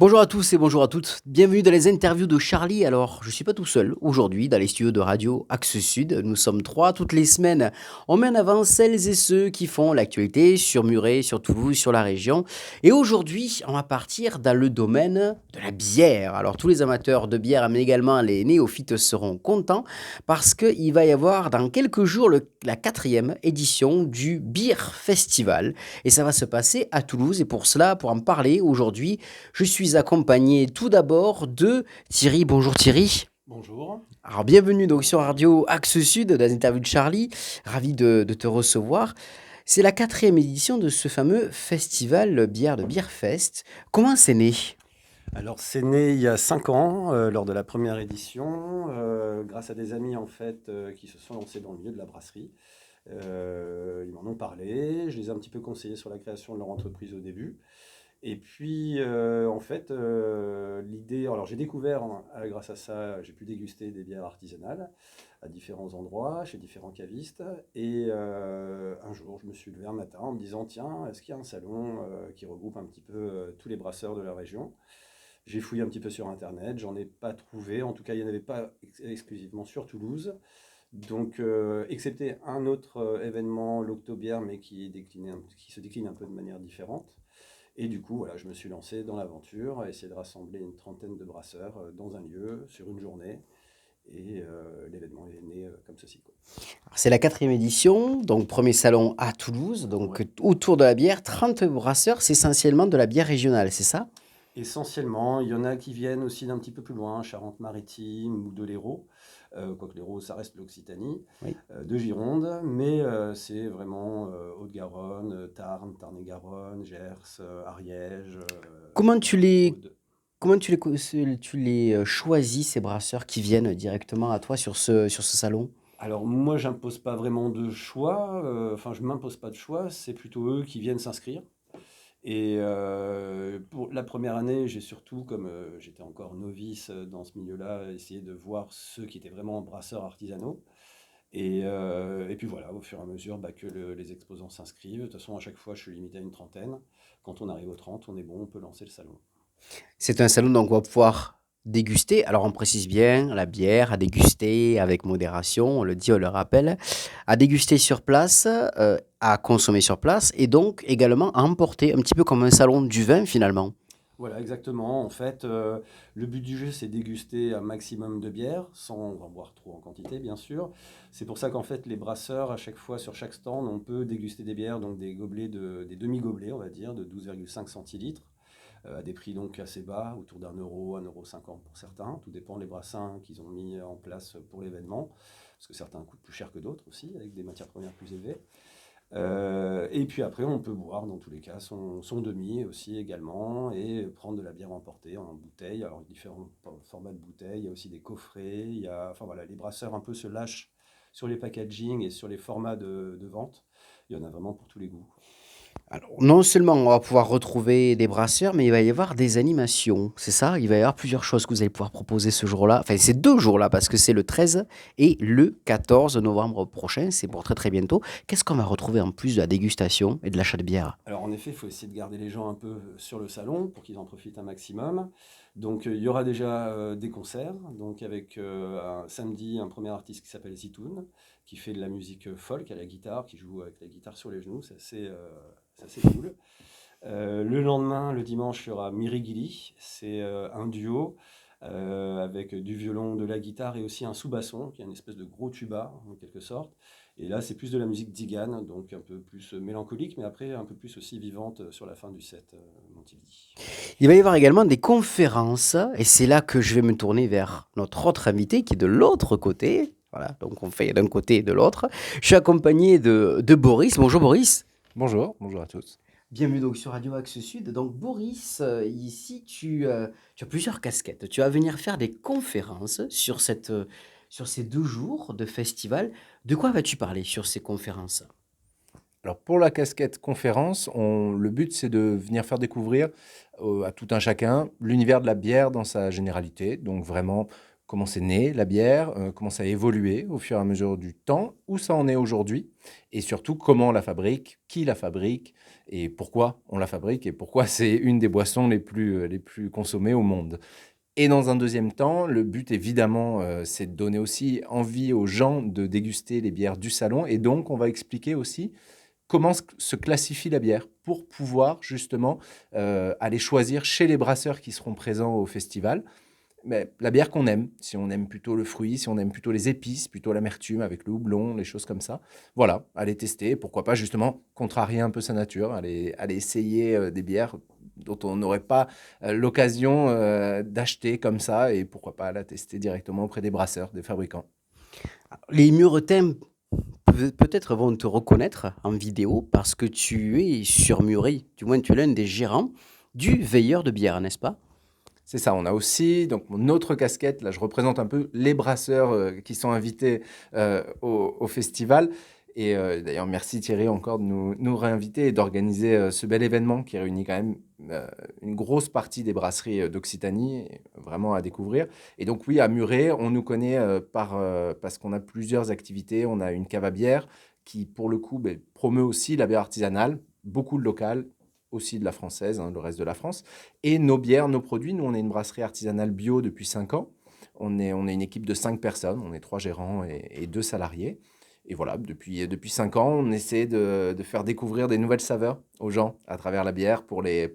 Bonjour à tous et bonjour à toutes. Bienvenue dans les interviews de Charlie. Alors, je suis pas tout seul aujourd'hui dans les studios de radio Axe Sud. Nous sommes trois toutes les semaines. On met en avant celles et ceux qui font l'actualité sur Muret, sur Toulouse, sur la région. Et aujourd'hui, on va partir dans le domaine de la bière. Alors, tous les amateurs de bière, mais également les néophytes seront contents parce qu'il va y avoir dans quelques jours la 4e édition du Beer Festival. Et ça va se passer à Toulouse. Et pour cela, pour en parler aujourd'hui, je suis accompagné tout d'abord de Thierry. Bonjour Thierry. Bonjour. Alors bienvenue donc sur Radio Axe Sud dans l'interview de Charlie. Ravi de te recevoir. C'est la 4e édition de ce fameux festival bière de Beerfest. Comment c'est né? Alors, c'est né il y a 5 ans, lors de la première édition, grâce à des amis en fait qui se sont lancés dans le milieu de la brasserie. Ils m'en ont parlé, je les ai un petit peu conseillés sur la création de leur entreprise au début. Et puis, en fait, l'idée, alors j'ai découvert, hein, grâce à ça, j'ai pu déguster des bières artisanales à différents endroits, chez différents cavistes. Et un jour, je me suis levé un matin en me disant, tiens, est-ce qu'il y a un salon qui regroupe un petit peu tous les brasseurs de la région? J'ai fouillé un petit peu sur Internet, j'en ai pas trouvé, en tout cas, il n'y en avait pas exclusivement sur Toulouse. Donc, excepté un autre événement, l'Octobière, mais qui se décline un peu de manière différente. Et du coup, voilà, je me suis lancé dans l'aventure, à essayer de rassembler une trentaine de brasseurs dans un lieu, sur une journée. Et l'événement est né comme ceci, quoi. C'est la 4e édition, donc premier salon à Toulouse, donc Ouais. autour de la bière, 30 brasseurs, c'est essentiellement de la bière régionale, c'est ça? Essentiellement, il y en a qui viennent aussi d'un petit peu plus loin, Charente-Maritime ou de l'Hérault, quoique l'Hérault, ça reste l'Occitanie, Oui. de Gironde, mais c'est vraiment Haute-Garonne, Tarn, Tarn-et-Garonne, Gers, Ariège, Comment tu les Aude. Comment tu les choisis, ces brasseurs qui viennent directement à toi sur ce salon? Alors moi, j'impose pas vraiment de choix, enfin je m'impose pas de choix, c'est plutôt eux qui viennent s'inscrire. Et pour la première année, j'ai surtout, comme j'étais encore novice dans ce milieu-là, essayé de voir ceux qui étaient vraiment brasseurs artisanaux. Et puis voilà, au fur et à mesure que les exposants s'inscrivent. De toute façon, à chaque fois, je suis limité à une trentaine. Quand on arrive aux 30, on est bon, on peut lancer le salon. C'est un salon donc on va pouvoir déguster. Alors on précise bien la bière à déguster avec modération, on le dit, on le rappelle, à déguster sur place, à consommer sur place et donc également à emporter, un petit peu comme un salon du vin finalement. Voilà, exactement. En fait, le but du jeu, c'est déguster un maximum de bière, sans en boire trop en quantité, bien sûr. C'est pour ça qu'en fait, les brasseurs, à chaque fois, sur chaque stand, on peut déguster des bières, donc des demi-gobelets, on va dire, de 12,5 centilitres, à des prix donc assez bas, autour d'un euro, 1,50 € pour certains. Tout dépend des brassins qu'ils ont mis en place pour l'événement, parce que certains coûtent plus cher que d'autres aussi, avec des matières premières plus élevées. Et puis après, on peut boire dans tous les cas son demi aussi également et prendre de la bière emportée en bouteille. Alors, différents formats de bouteilles, il y a aussi des coffrets. Enfin voilà, les brasseurs un peu se lâchent sur les packaging et sur les formats de vente. Il y en a vraiment pour tous les goûts, quoi. Alors non seulement on va pouvoir retrouver des brasseurs, mais il va y avoir des animations, c'est ça? Il va y avoir plusieurs choses que vous allez pouvoir proposer ce jour-là. Enfin, ces 2 jours-là, parce que c'est le 13 et le 14 novembre prochain, c'est pour très très bientôt. Qu'est-ce qu'on va retrouver en plus de la dégustation et de l'achat de bière? Alors en effet, il faut essayer de garder les gens un peu sur le salon pour qu'ils en profitent un maximum. Donc il y aura déjà des concerts, donc avec un samedi un premier artiste qui s'appelle Zitoun, qui fait de la musique folk à la guitare, qui joue avec la guitare sur les genoux, c'est assez cool. Le lendemain, le dimanche, il y aura Mirigili, c'est un duo avec du violon, de la guitare et aussi un sous-basson, qui est une espèce de gros tuba en quelque sorte. Et là, c'est plus de la musique tzigane, donc un peu plus mélancolique, mais après un peu plus aussi vivante sur la fin du set, m'ont-ils dit. Il va y avoir également des conférences et c'est là que je vais me tourner vers notre autre invité qui est de l'autre côté. Voilà, donc on fait d'un côté et de l'autre. Je suis accompagné de Boris. Bonjour Boris. Bonjour, bonjour à tous. Bienvenue donc sur Radio Axe Sud. Donc Boris, ici tu as plusieurs casquettes. Tu vas venir faire des conférences sur ces 2 jours de festival. De quoi vas-tu parler sur ces conférences? Alors pour la casquette conférence, le but c'est de venir faire découvrir à tout un chacun l'univers de la bière dans sa généralité. Donc vraiment comment c'est né la bière, comment ça a évolué au fur et à mesure du temps, où ça en est aujourd'hui, et surtout comment on la fabrique, qui la fabrique, et pourquoi on la fabrique, et pourquoi c'est une des boissons les plus consommées au monde. Et dans un deuxième temps, le but évidemment, c'est de donner aussi envie aux gens de déguster les bières du salon, et donc on va expliquer aussi comment se classifie la bière pour pouvoir justement aller choisir chez les brasseurs qui seront présents au festival mais la bière qu'on aime, si on aime plutôt le fruit, si on aime plutôt les épices, plutôt l'amertume avec le houblon, les choses comme ça. Voilà, aller tester, pourquoi pas justement contrarier un peu sa nature, aller essayer des bières dont on n'aurait pas l'occasion d'acheter comme ça et pourquoi pas la tester directement auprès des brasseurs, des fabricants. Les Muretins peut-être vont te reconnaître en vidéo parce que tu es surmuré, du moins tu es l'un des gérants du veilleur de bière, n'est-ce pas? C'est ça, on a aussi donc mon autre casquette, là je représente un peu les brasseurs qui sont invités au festival. Et d'ailleurs, merci Thierry encore de nous réinviter et d'organiser ce bel événement qui réunit quand même une grosse partie des brasseries d'Occitanie, vraiment à découvrir. Et donc oui, à Muret, on nous connaît parce qu'on a plusieurs activités. On a une cave à bière qui, pour le coup, ben, promeut aussi la bière artisanale, beaucoup de local, aussi de la française, hein, le reste de la France. Et nos bières, nos produits, nous, on est une brasserie artisanale bio depuis 5 ans. On est une équipe de 5 personnes, on est 3 gérants et 2 salariés. Et voilà, depuis 5 ans, on essaie de faire découvrir des nouvelles saveurs aux gens à travers la bière pour les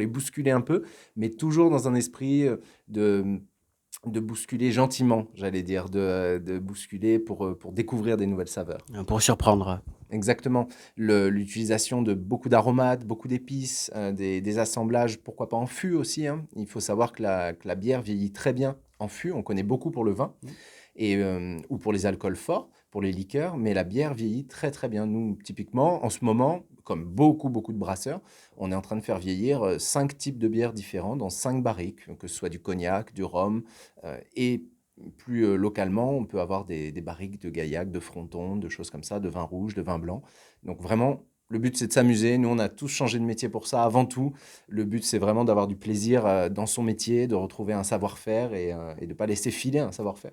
bousculer un peu, mais toujours dans un esprit de, de bousculer gentiment, j'allais dire, de bousculer pour découvrir des nouvelles saveurs. Pour surprendre. Exactement. L'utilisation de beaucoup d'aromates, beaucoup d'épices, des assemblages, pourquoi pas en fût aussi, hein. Il faut savoir que la bière vieillit très bien en fût. On connaît beaucoup pour le vin ou pour les alcools forts, pour les liqueurs, mais la bière vieillit très très bien. Nous, typiquement, en ce moment, comme beaucoup de brasseurs, on est en train de faire vieillir 5 types de bières différents dans 5 barriques, que ce soit du cognac, du rhum et plus localement, on peut avoir des barriques de gaillac, de fronton, de choses comme ça, de vin rouge, de vin blanc. Donc vraiment, le but c'est de s'amuser. Nous, on a tous changé de métier pour ça. Avant tout, le but c'est vraiment d'avoir du plaisir dans son métier, de retrouver un savoir-faire et de ne pas laisser filer un savoir-faire.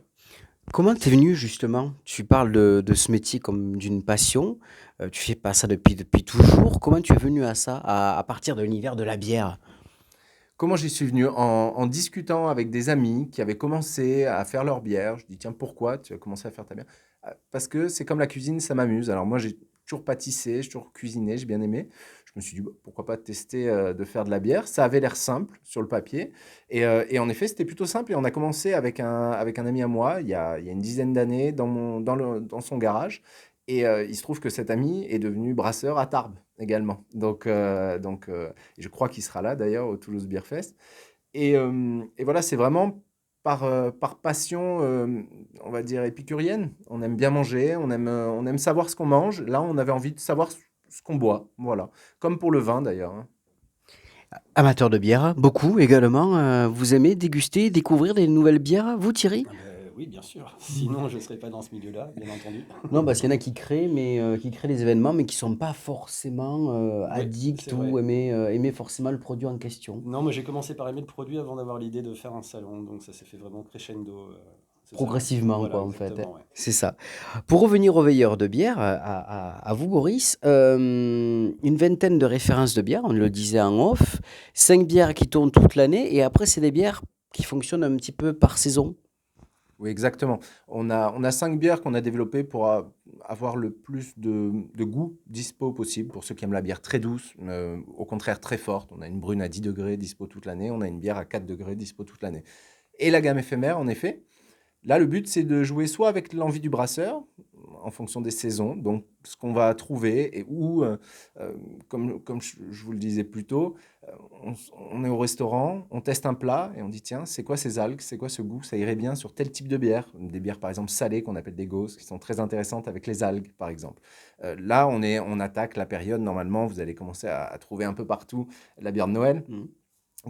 Comment t'es venu justement? Tu parles de ce métier comme d'une passion. Tu fais pas ça depuis toujours. Comment tu es venu à ça, à partir de l'univers de la bière? Comment j'y suis venu? En discutant avec des amis qui avaient commencé à faire leur bière. Je dis, tiens, pourquoi tu as commencé à faire ta bière? Parce que c'est comme la cuisine, ça m'amuse. Alors moi, j'ai toujours pâtissé, j'ai toujours cuisiné, j'ai bien aimé. Je me suis dit, bah, pourquoi pas tester de faire de la bière? Ça avait l'air simple sur le papier. Et en effet, c'était plutôt simple. Et on a commencé avec un ami à moi, il y a une dizaine d'années, dans son garage. Et il se trouve que cet ami est devenu brasseur à Tarbes également. Je crois qu'il sera là d'ailleurs au Toulouse Beer Fest. Et voilà, c'est vraiment par passion, on va dire épicurienne. On aime bien manger, on aime savoir ce qu'on mange. Là, on avait envie de savoir ce qu'on boit. Voilà. Comme pour le vin d'ailleurs, hein. Amateur de bière, beaucoup également. Vous aimez déguster, découvrir des nouvelles bières, vous Thierry? Ah oui, bien sûr. Sinon, je ne serais pas dans ce milieu-là, bien entendu. Non, parce qu'il y en a qui créent, qui créent des événements, mais qui sont pas forcément Oui, addicts c'est vrai. ou aimer forcément le produit en question. Non, moi j'ai commencé par aimer le produit avant d'avoir l'idée de faire un salon, donc ça s'est fait vraiment crescendo. C'est ça. Progressivement, quoi, Voilà, en fait, hein. exactement, ouais. C'est ça. Pour revenir aux veilleurs de bière, à vous, Boris, une vingtaine de références de bière, on le disait en off, 5 bières qui tournent toute l'année, et après, c'est des bières qui fonctionnent un petit peu par saison. Oui, exactement. On a 5 bières qu'on a développées pour avoir le plus de goût dispo possible pour ceux qui aiment la bière très douce, au contraire très forte. On a une brune à 10 degrés dispo toute l'année, on a une bière à 4 degrés dispo toute l'année. Et la gamme éphémère, en effet. Là, le but, c'est de jouer soit avec l'envie du brasseur, en fonction des saisons, donc ce qu'on va trouver, euh, comme je vous le disais plus tôt, euh, on, on est au restaurant, on teste un plat et on dit, tiens, c'est quoi ces algues, c'est quoi ce goût, ça irait bien sur tel type de bière, des bières par exemple salées qu'on appelle des gauzes, qui sont très intéressantes avec les algues, par exemple. Là, on attaque la période, normalement, vous allez commencer à trouver un peu partout la bière de Noël, Mhm.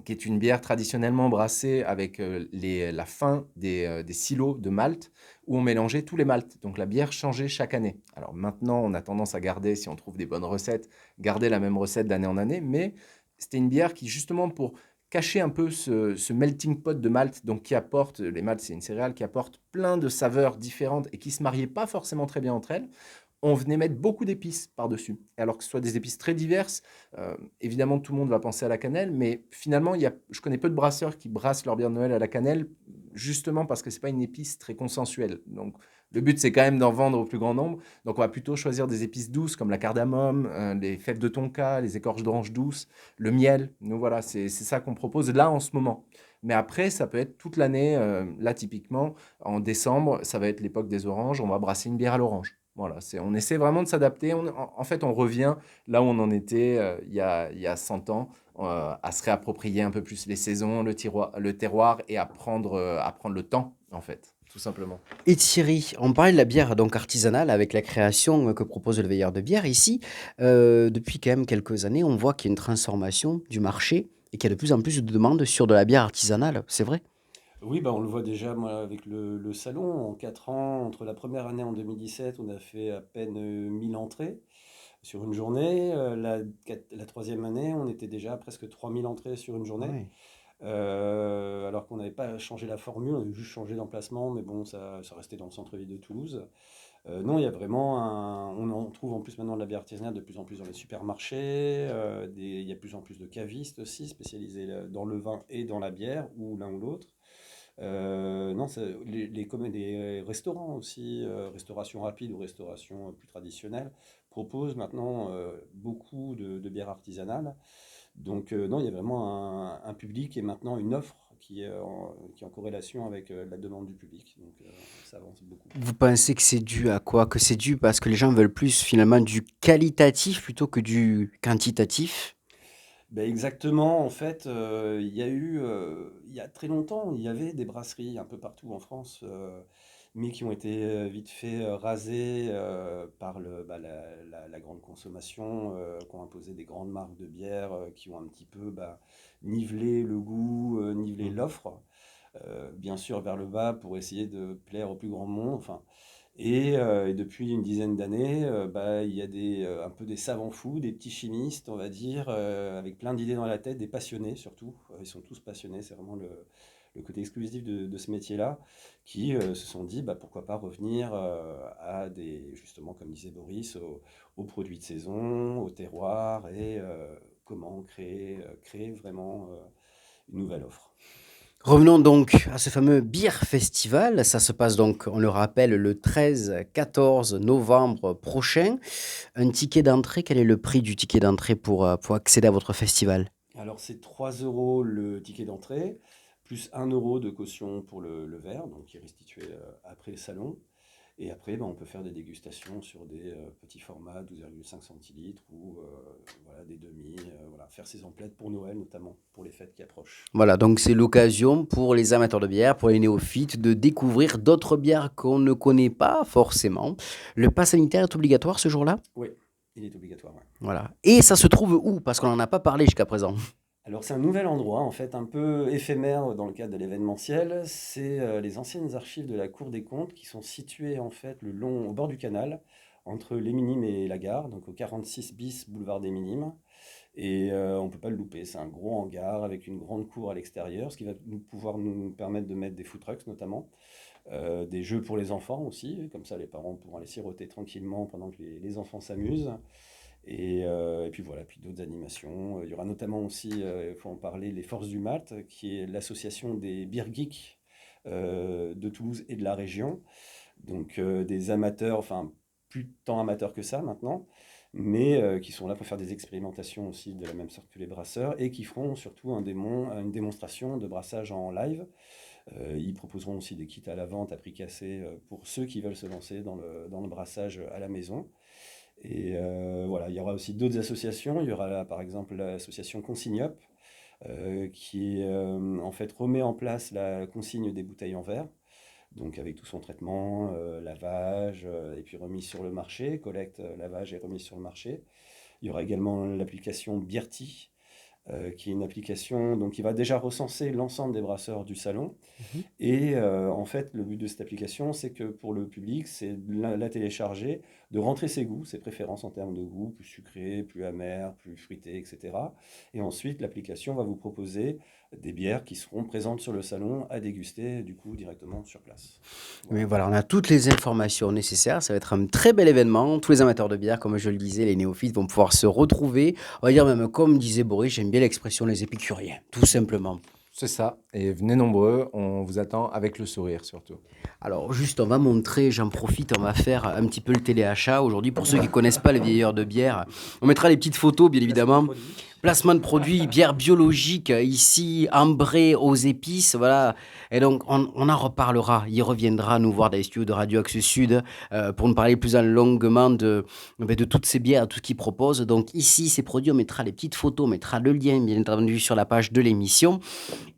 qui est une bière traditionnellement brassée avec la fin des silos de malt, où on mélangeait tous les malts. Donc la bière changeait chaque année. Alors maintenant, on a tendance à garder, si on trouve des bonnes recettes, garder la même recette d'année en année, mais c'était une bière qui, justement, pour cacher un peu ce melting pot de malt, donc qui apporte, les maltes c'est une céréale qui apporte plein de saveurs différentes et qui se mariaient pas forcément très bien entre elles, on venait mettre beaucoup d'épices par-dessus. Et alors que ce soit des épices très diverses, évidemment tout le monde va penser à la cannelle, mais finalement je connais peu de brasseurs qui brassent leur bière de Noël à la cannelle, justement parce que c'est pas une épice très consensuelle. Donc le but c'est quand même d'en vendre au plus grand nombre. Donc on va plutôt choisir des épices douces comme la cardamome, les fèves de tonka, les écorces d'orange douces, le miel. Donc voilà, c'est ça qu'on propose là en ce moment. Mais après, ça peut être toute l'année. Là, typiquement, en décembre, ça va être l'époque des oranges. On va brasser une bière à l'orange. Voilà, on essaie vraiment de s'adapter. En fait, on revient là où on en était il y a 100 ans, à se réapproprier un peu plus les saisons, le terroir et à prendre le temps, en fait, tout simplement. Et Thierry, on parlait de la bière donc artisanale avec la création que propose le veilleur de bière ici. Depuis quand même quelques années, on voit qu'il y a une transformation du marché et qu'il y a de plus en plus de demandes sur de la bière artisanale, c'est vrai? Oui, bah, on le voit déjà moi, avec le salon. En 4 ans, entre la première année en 2017, on a fait à peine 1000 entrées sur une journée. La troisième année, on était déjà à presque 3000 entrées sur une Ah journée. ouais. Alors qu'on n'avait pas changé la formule, on avait juste changé d'emplacement, mais bon, ça restait dans le centre-ville de Toulouse. Non, il y a vraiment on en trouve en plus maintenant de la bière artisanale de plus en plus dans les supermarchés. Il y a de plus en plus de cavistes aussi, spécialisés dans le vin et dans la bière, ou l'un ou l'autre. Non, les restaurants aussi, restauration rapide ou restauration plus traditionnelle, proposent maintenant beaucoup de bières artisanales. Donc non, il y a vraiment un public et maintenant une offre qui est en corrélation avec la demande du public. Donc ça avance beaucoup. Vous pensez que c'est dû à quoi? Que c'est dû parce que les gens veulent plus finalement du qualitatif plutôt que du quantitatif? Ben exactement, en fait, il y a très longtemps, il y avait des brasseries un peu partout en France, mais qui ont été vite fait rasées par la grande consommation, qui ont imposé des grandes marques de bière, qui ont un petit peu nivelé le goût, nivelé Mmh. l'offre, bien sûr vers le bas pour essayer de plaire au plus grand monde. Enfin, et depuis une dizaine d'années, il y a un peu des savants fous, des petits chimistes, on va dire, avec plein d'idées dans la tête, des passionnés surtout. Ils sont tous passionnés, c'est vraiment le côté exclusif de ce métier-là, qui se sont dit pourquoi pas revenir justement, comme disait Boris, aux produits de saison, au terroir et comment créer vraiment une nouvelle offre. Revenons donc à ce fameux Beer Festival. Ça se passe donc, on le rappelle, le 13-14 novembre prochain. Un ticket d'entrée, quel est le prix du ticket d'entrée pour accéder à votre festival? Alors, c'est 3 euros le ticket d'entrée, plus 1 euro de caution pour le verre, donc qui est restitué après le salon. Et après, on peut faire des dégustations sur des petits formats, 12,5 centilitres ou voilà, des demi. Voilà, faire ses emplettes pour Noël, notamment pour les fêtes qui approchent. Voilà, donc c'est l'occasion pour les amateurs de bière, pour les néophytes, de découvrir d'autres bières qu'on ne connaît pas forcément. Le pass sanitaire est obligatoire ce jour-là? Oui, il est obligatoire. Ouais. Voilà. Et ça se trouve où? Parce qu'on n'en a pas parlé jusqu'à présent. Alors, c'est un nouvel endroit, en fait, un peu éphémère dans le cadre de l'événementiel. C'est les anciennes archives de la Cour des comptes qui sont situées, en fait, au bord du canal, entre les Minimes et la gare, donc au 46 bis boulevard des Minimes. Et on ne peut pas le louper. C'est un gros hangar avec une grande cour à l'extérieur, ce qui va pouvoir nous permettre de mettre des food trucks notamment, des jeux pour les enfants aussi, comme ça les parents pourront aller siroter tranquillement pendant que les enfants s'amusent. Et puis voilà, puis d'autres animations. Il y aura notamment aussi, il faut en parler, les Forces du Malt, qui est l'association des beer geeks de Toulouse et de la région. Donc des amateurs, enfin plus tant amateurs que ça maintenant, mais qui sont là pour faire des expérimentations aussi de la même sorte que les brasseurs et qui feront surtout une démonstration de brassage en live. Ils proposeront aussi des kits à la vente à prix cassé pour ceux qui veulent se lancer dans le brassage à la maison. Et voilà, il y aura aussi d'autres associations. Il y aura là, par exemple l'association Consignop, qui en fait remet en place la consigne des bouteilles en verre, donc avec tout son traitement, lavage, et puis remise sur le marché, collecte, lavage et remise sur le marché. Il y aura également l'application Bierty, qui est une application donc, qui va déjà recenser l'ensemble des brasseurs du salon. Mhm. Et en fait, le but de cette application, c'est que pour le public, c'est de la télécharger, de rentrer ses goûts, ses préférences en termes de goût, plus sucré, plus amer, plus fruité, etc. Et ensuite, l'application va vous proposer des bières qui seront présentes sur le salon à déguster du coup directement sur place. Mais Voilà. voilà, on a toutes les informations nécessaires. Ça va être un très bel événement. Tous les amateurs de bière, comme je le disais, les néophytes vont pouvoir se retrouver. On va dire même, comme disait Boris, j'aime bien l'expression les épicuriens, tout simplement. C'est ça. Et venez nombreux, on vous attend avec le sourire surtout. Alors juste, on va montrer, j'en profite, on va faire un petit peu le téléachat aujourd'hui. Pour ceux qui ne connaissent pas les vieilleurs de bière, on mettra les petites photos, bien évidemment. Placement de produits, bière biologique, ici, ambrée aux épices, voilà. Et donc, on en reparlera. Il reviendra nous voir dans les studios de Radio Axe Sud pour nous parler plus en longuement de toutes ces bières, tout ce qu'ils proposent. Donc, ici, ces produits, on mettra les petites photos, on mettra le lien, bien entendu, sur la page de l'émission.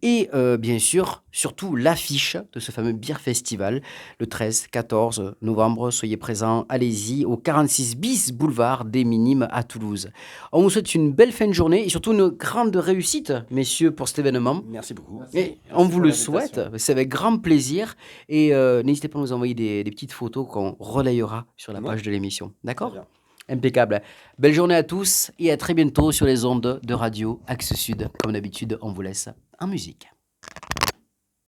Et bien sûr, surtout l'affiche de ce fameux Beer Festival, le 13-14 novembre. Soyez présents, allez-y, au 46 bis boulevard des Minimes à Toulouse. On vous souhaite une belle fin de journée et surtout une grande réussite, messieurs, pour cet événement. Merci beaucoup. Merci. Et on vous pour le l'invitation. souhaite, c'est avec grand plaisir. Et n'hésitez pas à nous envoyer des petites photos qu'on relayera sur la Ouais. page de l'émission. Très D'accord? bien. Impeccable. Belle journée à tous et à très bientôt sur les ondes de Radio Axe Sud. Comme d'habitude, on vous laisse en musique.